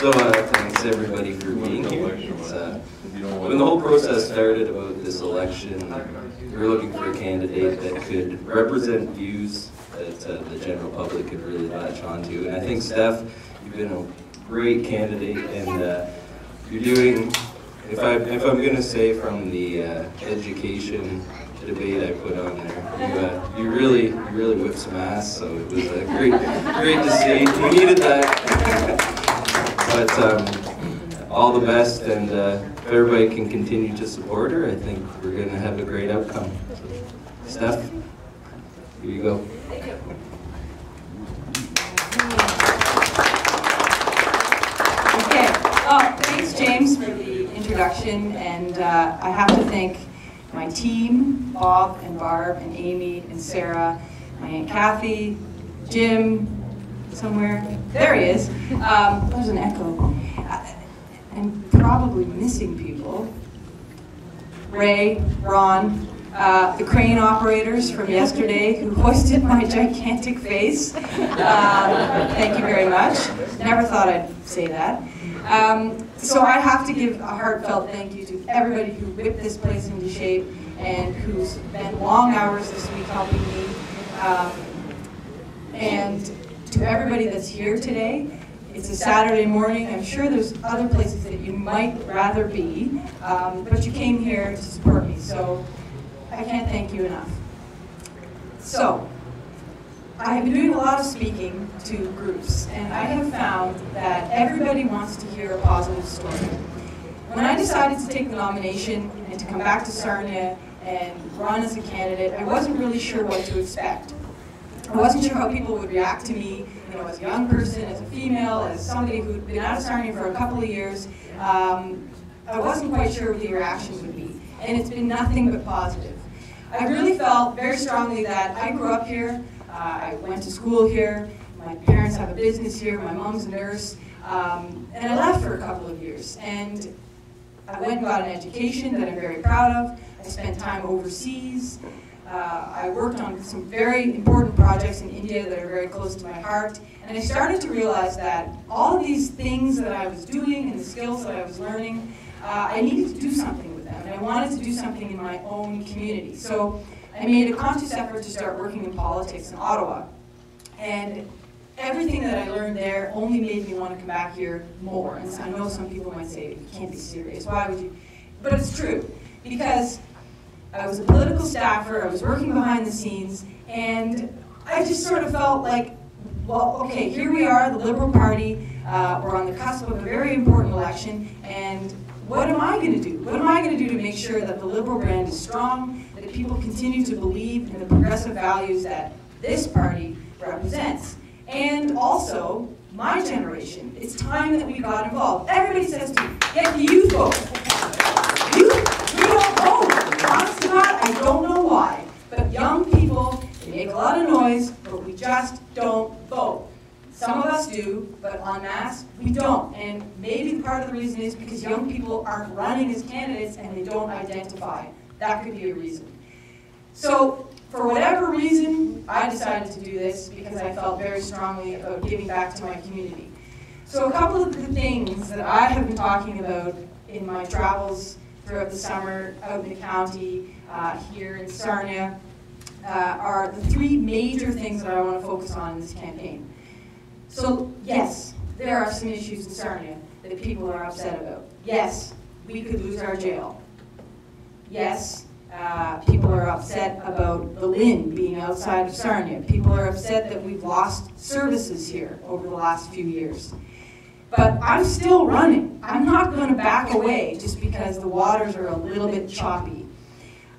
Thanks everybody for being here. When the whole process started about this election, we were looking for a candidate that could represent views that the general public could really latch onto. And I think, Steph, you've been a great candidate, and you're doing, if I'm going to say from the education debate I put on there, you really whipped some ass, so it was great to see. We needed that. But all the best, and if everybody can continue to support her, I think we're going to have a great outcome. So, Steph, here you go. Thank you. Okay. Oh, thanks, James, for the introduction, and I have to thank my team, Bob and Barb and Amy and Sarah, my Aunt Kathy, Jim, somewhere. There he is. There's an echo. I'm probably missing people. Ray, Ron, the crane operators from yesterday who hoisted my gigantic face. Thank you very much. Never thought I'd say that. So I have to give a heartfelt thank you to everybody who whipped this place into shape and who spent long hours this week helping me. And to everybody that's here today. It's a Saturday morning. I'm sure there's other places that you might rather be, but you came here to support me, so I can't thank you enough. So, I have been doing a lot of speaking to groups, and I have found that everybody wants to hear a positive story. When I decided to take the nomination and to come back to Sarnia and run as a candidate, I wasn't really sure what to expect. I wasn't sure how people would react to me, you know, as a young person, as a female, as somebody who'd been out of Sarnia for a couple of years. I wasn't quite sure what the reactions would be, and it's been nothing but positive. I really felt very strongly that I grew up here, I went to school here, my parents have a business here, my mom's a nurse, and I left for a couple of years. And I went and got an education that I'm very proud of. I spent time overseas. I worked on some very important projects in India that are very close to my heart, and I started to realize that all of these things that I was doing and the skills that I was learning, I needed to do something with them, and I wanted to do something in my own community. So I made a conscious effort to start working in politics in Ottawa, and everything that I learned there only made me want to come back here more. And so I know some people might say, you can't be serious, why would you? But it's true, because I was a political staffer, I was working behind the scenes, and I just sort of felt like, well, okay, here we are, the Liberal Party, we're on the cusp of a very important election, and what am I going to do? What am I going to do to make sure that the Liberal brand is strong, that people continue to believe in the progressive values that this party represents? And also, my generation, it's time that we got involved. Everybody says to me, get the youth vote. Youth, we don't vote. Honestly, I don't know why, but young people, they make a lot of noise, but we just don't vote. Some of us do, but en masse, we don't. And maybe part of the reason is because young people aren't running as candidates and they don't identify. That could be a reason. So, for whatever reason, I decided to do this because I felt very strongly about giving back to my community. So a couple of the things that I have been talking about in my travels throughout the summer, out in the county, here in Sarnia, are the three major things that I want to focus on in this campaign. So yes, there are some issues in Sarnia that people are upset about. Yes, we could lose our jail. Yes, people are upset about the Lynn being outside of Sarnia. People are upset that we've lost services here over the last few years. But I'm still running. I'm not going to back away just because the waters are a little bit choppy.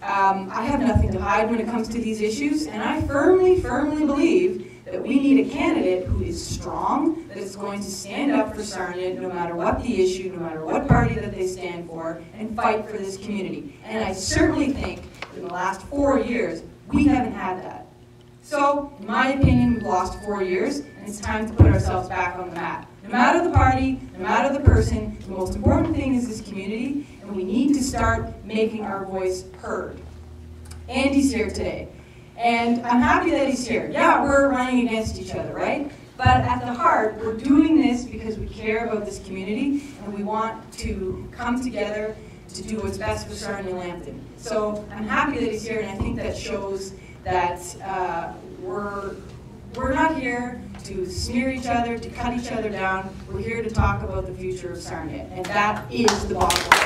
I have nothing to hide when it comes to these issues, and I firmly believe that we need a candidate who is strong, that is going to stand up for Sarnia no matter what the issue, no matter what party that they stand for, and fight for this community. And I certainly think in the last 4 years, we haven't had that. So, in my opinion, we've lost 4 years, and it's time to put ourselves back on the map. No matter the party, no matter the person, the most important thing is this community, and we need to start making our voice heard. Andy's here today. And I'm happy that he's here. Yeah, we're running against each other, right? But at the heart, we're doing this because we care about this community and we want to come together to do what's best for Sarnia Lambton. So I'm happy that he's here, and I think that shows that we're not here to smear each other, to cut each other down. We're here to talk about the future of Sarnia, and that is the bottom line.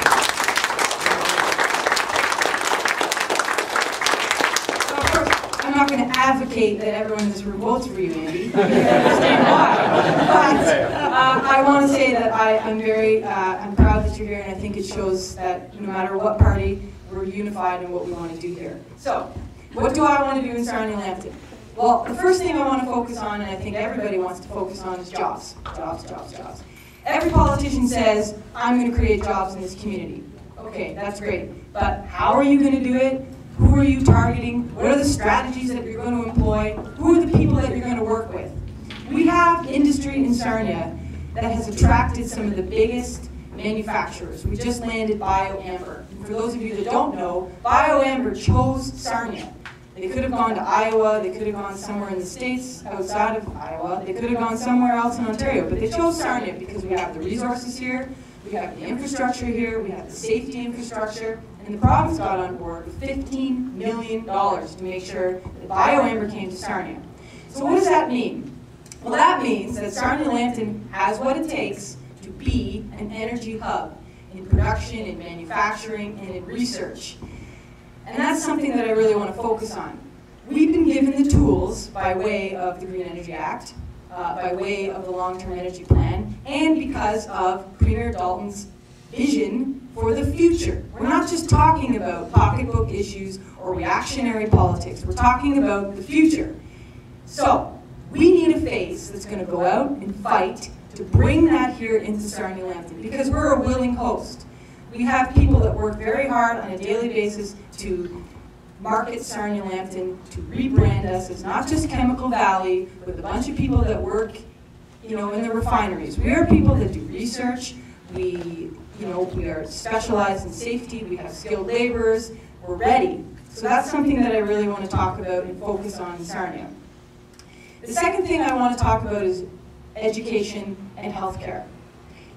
So of course, I'm not going to advocate that everyone in this room votes for you, Andy. You can understand why. But I want to say that I'm proud that you're here, and I think it shows that no matter what party, we're unified in what we want to do here. So, what do I want to do in Sarnia Lambton? Well, the first thing I want to focus on, and I think everybody wants to focus on, is jobs. Jobs, jobs, jobs. Every politician says, I'm going to create jobs in this community. Okay, that's great. But how are you going to do it? Who are you targeting? What are the strategies that you're going to employ? Who are the people that you're going to work with? We have industry in Sarnia that has attracted some of the biggest manufacturers. We just landed BioAmber. For those of you that don't know, BioAmber chose Sarnia. They could have gone to Iowa, they could have gone somewhere in the States outside of Iowa, they could have gone somewhere else in Ontario, but they chose Sarnia because we have the resources here, we have the infrastructure here, we have the safety infrastructure, and the province got on board with $15 million to make sure that BioAmber came to Sarnia. So what does that mean? Well, that means that Sarnia Lambton has what it takes to be an energy hub in production, in manufacturing, and in research. And that's something that I really want to focus on. We've been given the tools by way of the Green Energy Act, by way of the Long-Term Energy Plan, and because of Premier Dalton's vision for the future. We're not just talking about pocketbook issues or reactionary politics. We're talking about the future. So, we need a face that's going to go out and fight to bring that here into Sarnia Lambton, because we're a willing host. We have people that work very hard on a daily basis to market Sarnia Lambton, to rebrand us as not just Chemical Valley, with a bunch of people that work, in the refineries. We are people that do research. We are specialized in safety. We have skilled laborers. We're ready. So that's something that I really want to talk about and focus on in Sarnia. The second thing I want to talk about is education and healthcare.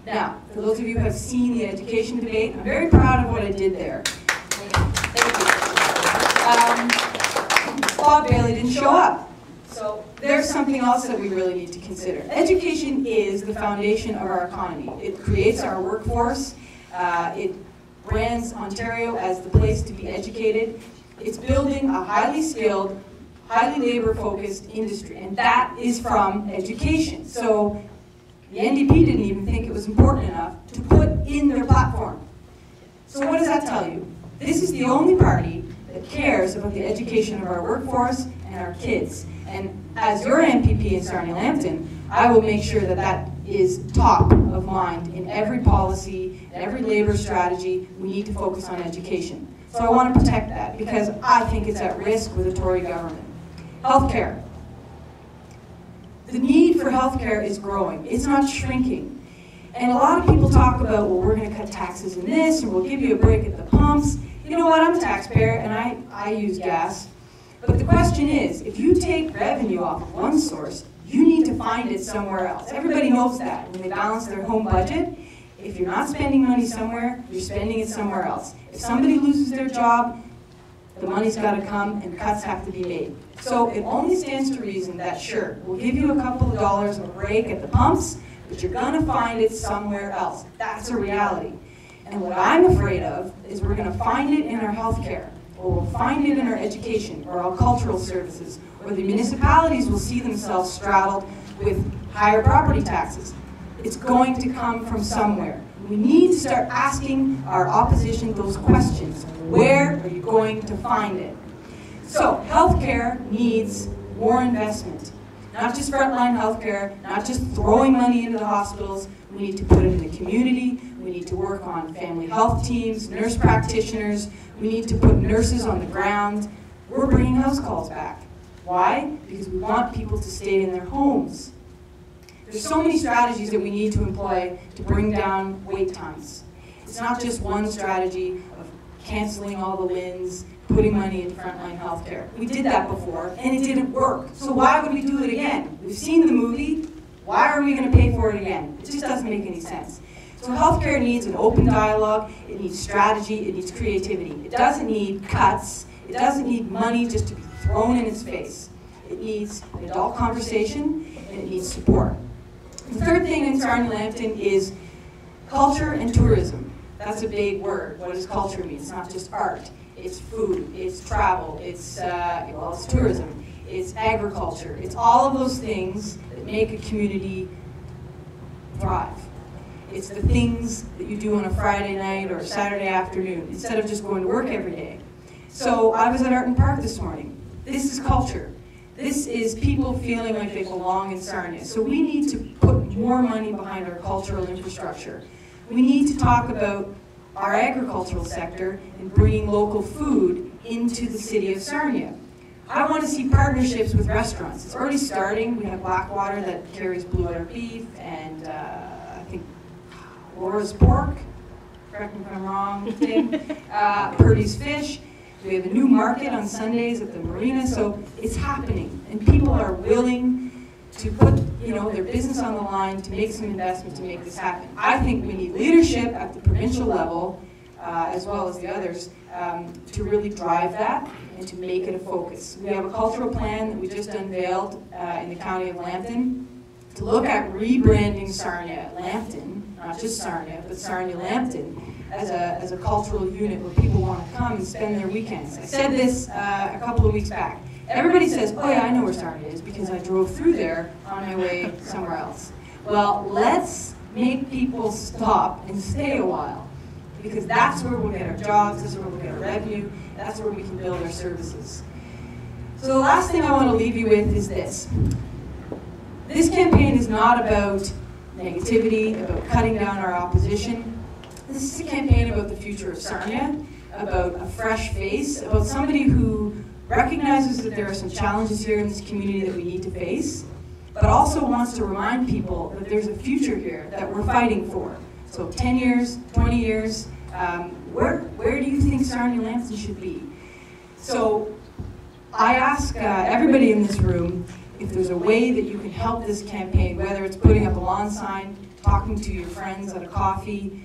Now, for those of you who have seen the education debate, I'm very proud of what I did there. Thank you. Bob Bailey didn't show up. So there's something else that we really need to consider. Education is the foundation of our economy. It creates our workforce. It brands Ontario as the place to be educated. It's building a highly skilled, highly labor-focused industry, and that is from education. So the NDP didn't even think it was important enough to put in their platform. So what does that tell you? This is the only party that cares about the education of our workforce and our kids. And as your MPP in Sarnia Lambton, I will make sure that that is top of mind in every policy, in every labor strategy. We need to focus on education. So I want to protect that because I think it's at risk with a Tory government. Healthcare. The need for healthcare is growing. It's not shrinking. And a lot of people talk about, well, we're going to cut taxes in this, and we'll give you a break at the pumps. You know what? I'm a taxpayer, and I use gas. But the question is, if you take revenue off of one source, you need to find it somewhere else. Everybody knows that when they balance their home budget. If you're not spending money somewhere, you're spending it somewhere else. If somebody loses their job, the money's got to come and cuts have to be made. So it only stands to reason that, sure, we'll give you a couple of dollars of a break at the pumps, but you're going to find it somewhere else. That's a reality. And what I'm afraid of is we're going to find it in our healthcare, or we'll find it in our education, or our cultural services, or the municipalities will see themselves straddled with higher property taxes. It's going to come from somewhere. We need to start asking our opposition those questions. Where are you going to find it? So, healthcare needs more investment. Not just frontline healthcare, not just throwing money into the hospitals. We need to put it in the community. We need to work on family health teams, nurse practitioners. We need to put nurses on the ground. We're bringing house calls back. Why? Because we want people to stay in their homes. There's so many strategies that we need to employ to bring down wait times. It's not just one strategy of canceling all the LHINs, putting money in frontline healthcare. We did that before, and it didn't work. So why would we do it again? We've seen the movie. Why are we going to pay for it again? It just doesn't make any sense. So healthcare needs an open dialogue. It needs strategy. It needs creativity. It doesn't need cuts. It doesn't need money just to be thrown in its face. It needs an adult conversation, and it needs support. The third thing in Sarnia-Lambton is culture and tourism. That's a big word. What does culture mean? It's not just art. It's food. It's travel. It's it's tourism. It's agriculture. It's all of those things that make a community thrive. It's the things that you do on a Friday night or a Saturday afternoon instead of just going to work every day. So I was at Art and Park this morning. This is culture. This is people feeling like they belong in Sarnia. So we need to put more money behind our cultural infrastructure. We need to talk about our agricultural sector and bringing local food into the city of Sarnia. I want to see partnerships with restaurants. It's already starting. We have Blackwater that carries Blue Water Beef and I think Laura's Pork, correct me if I'm wrong, Tim, Purdy's Fish. We have a new market on Sundays at the marina, so it's happening. And people are willing to put their business on the line to make some investment to make this happen. I think we need leadership at the provincial level, as well as the others, to really drive that and to make it a focus. We have a cultural plan that we just unveiled in the county of Lambton to look at rebranding Sarnia-Lambton, not just Sarnia, but Sarnia-Lambton, as a cultural unit where people want to come and spend their weekends. I said this a couple of weeks back. Everybody says, oh yeah, I know where Sarnia is because I drove through there on my way somewhere else. Well, let's make people stop and stay a while, because that's where we'll get our jobs, that's where we'll get our revenue, that's where we can build our services. So the last thing I want to leave you with is this. This campaign is not about negativity, about cutting down our opposition. This is a campaign about the future of Sarnia, about a fresh face, about somebody who recognizes that there are some challenges here in this community that we need to face, but also wants to remind people that there's a future here that we're fighting for. So 10 years, 20 years, where do you think Sarnia-Lambton should be? So I ask everybody in this room if there's a way that you can help this campaign, whether it's putting up a lawn sign, talking to your friends at a coffee,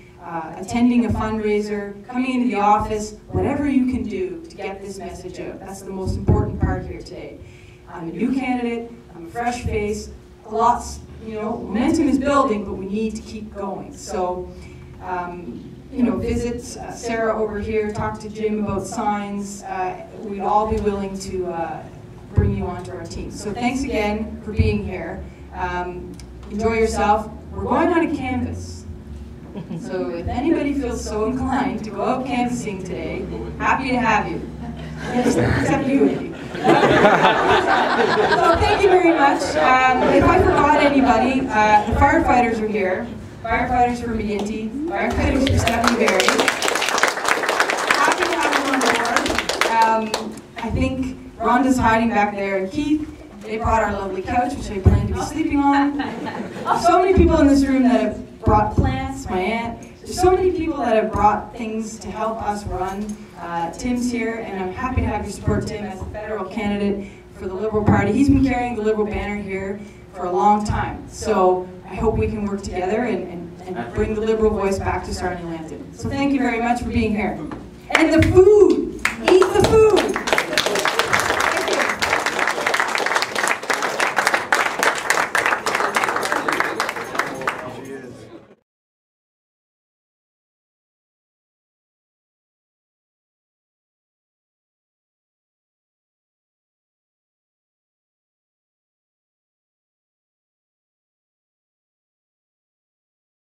attending a fundraiser, coming into the office, whatever you can do to get this message out. That's the most important part here today. I'm a new candidate, I'm a fresh face, momentum is building, but we need to keep going. So, visit Sarah over here, talk to Jim about signs. We'd all be willing to bring you onto our team. So thanks again for being here. Enjoy yourself. We're going on a canvas. So if anybody feels so inclined to go out canvassing today, happy to have you. Except you, Andy. So thank you very much. If I forgot anybody, the firefighters are here. Firefighters from McGinty, firefighters from Stephanie Barry. Happy to have you on board. I think Rhonda's hiding back there, and Keith, they brought our lovely couch, which I plan to be sleeping on. There's so many people in this room that have brought plants, my aunt. There's so many people that have brought things to help us run. Tim's here, and I'm happy to have your support, Tim, as a federal candidate for the Liberal Party. He's been carrying the Liberal banner here for a long time. So I hope we can work together and bring the Liberal voice back to Sarnia-Lambton. So thank you very much for being here. And the food! Eat the food!